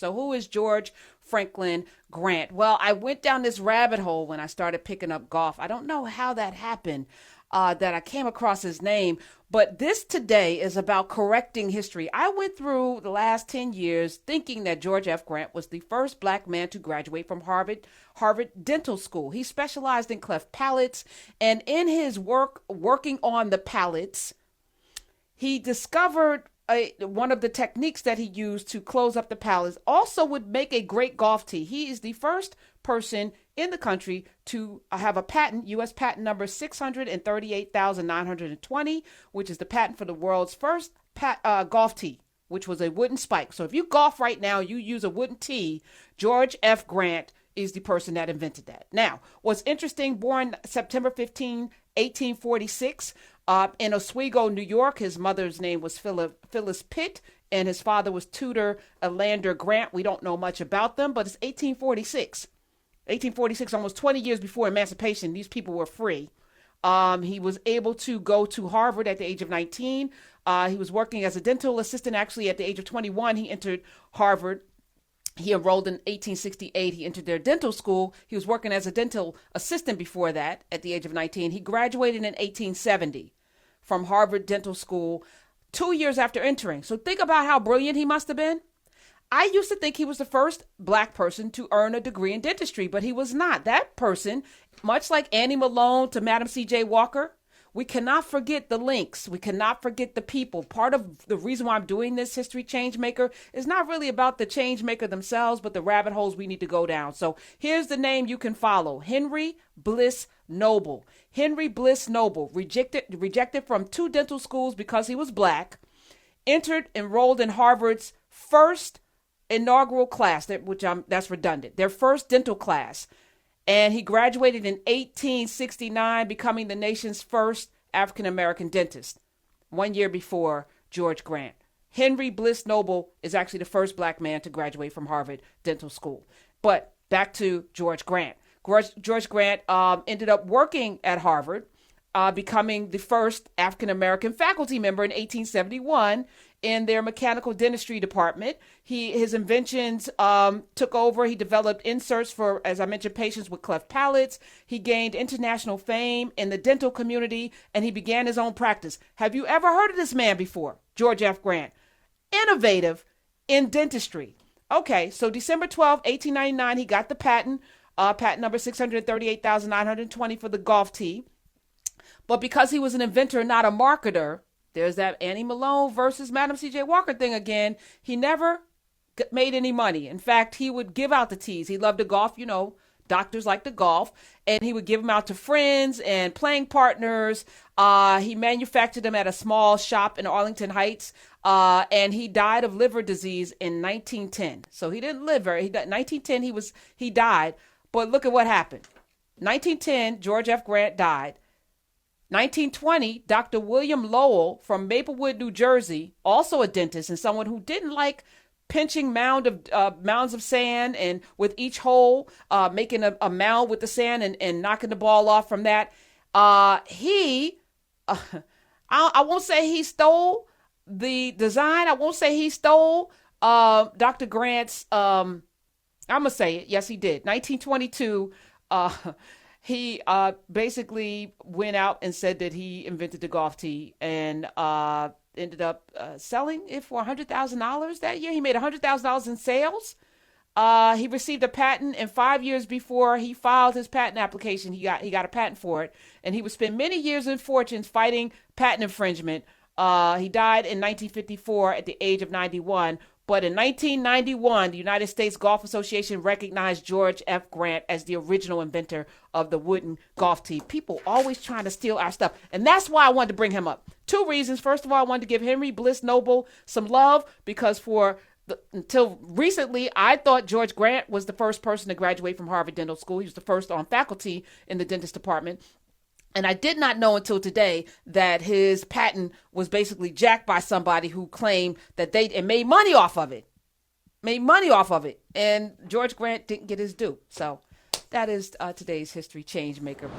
So who is George Franklin Grant? Well, I went down this rabbit hole when I started picking up golf. I don't know how that happened, that I came across his name. But this today is about correcting history. I went through the last 10 years thinking that George F. Grant was the first black man to graduate from Harvard Dental School. He specialized in cleft palates, and in his working on the palates, he discovered one of the techniques that he used to close up the palates also would make a great golf tee. He is the first person in the country to have a patent, U.S. patent number 638,920, which is the patent for the world's first golf tee, which was a wooden spike. So if you golf right now, you use a wooden tee, George F. Grant is the person that invented that. Now, what's interesting, born September 15, 1846, in Oswego, New York. His mother's name was Phyllis Pitt, and his father was Tudor Lander Grant. We don't know much about them, but it's 1846. 1846, almost 20 years before emancipation, these people were free. He was able to go to Harvard at the age of 19. He was working as a dental assistant. Actually, at the age of 21, he entered Harvard. He enrolled in 1868. He entered their dental school. He was working as a dental assistant before that at the age of 19. He graduated in 1870 from Harvard Dental School 2 years after entering. So think about how brilliant he must have been. I used to think he was the first black person to earn a degree in dentistry, but he was not. That person, much like Annie Malone to Madam C.J. Walker, we cannot forget the links. We cannot forget the people. Part of the reason why I'm doing this History Changemaker is not really about the changemaker themselves, but the rabbit holes we need to go down. So here's the name you can follow. Henry Bliss Noble. Henry Bliss Noble, rejected from 2 dental schools because he was black, enrolled in Harvard's first inaugural class, that's redundant, their first dental class. And he graduated in 1869, becoming the nation's first African-American dentist, 1 year before George Grant. Henry Bliss Noble is actually the first black man to graduate from Harvard Dental School. But back to George Grant. George Grant ended up working at Harvard, becoming the first African-American faculty member in 1871 in their mechanical dentistry department. His inventions took over. He developed inserts for, as I mentioned, patients with cleft palates. He gained international fame in the dental community, and he began his own practice. Have you ever heard of this man before? George F. Grant. Innovative in dentistry. Okay, so December 12, 1899, he got the patent number 638,920 for the golf tee. But because he was an inventor, not a marketer, there's that Annie Malone versus Madam C.J. Walker thing again. He never made any money. In fact, he would give out the tees. He loved to golf, doctors like to golf, and he would give them out to friends and playing partners. He manufactured them at a small shop in Arlington Heights, and he died of liver disease in 1910. So he didn't live very. 1910 he died, but look at what happened. 1910, George F. Grant died. 1920, Dr. William Lowell from Maplewood, New Jersey, also a dentist and someone who didn't like pinching mounds of sand and with each hole, making a mound with the sand and knocking the ball off from that. I won't say he stole the design. I won't say he stole Dr. Grant's, I'm going to say it. Yes, he did. 1922, he basically went out and said that he invented the golf tee and ended up selling it for $100,000 that year. He made $100,000 in sales. He received a patent, and 5 years before he filed his patent application, he got a patent for it, and he would spend many years and fortunes fighting patent infringement. He died in 1954 at the age of 91. But in 1991, the United States Golf Association recognized George F. Grant as the original inventor of the wooden golf tee. People always trying to steal our stuff. And that's why I wanted to bring him up. 2 reasons. First of all, I wanted to give Henry Bliss Noble some love because until recently, I thought George Grant was the first person to graduate from Harvard Dental School. He was the first on faculty in the dentist department. And I did not know until today that his patent was basically jacked by somebody who claimed that they made money off of it. And George Grant didn't get his due. So that is today's History Changemaker.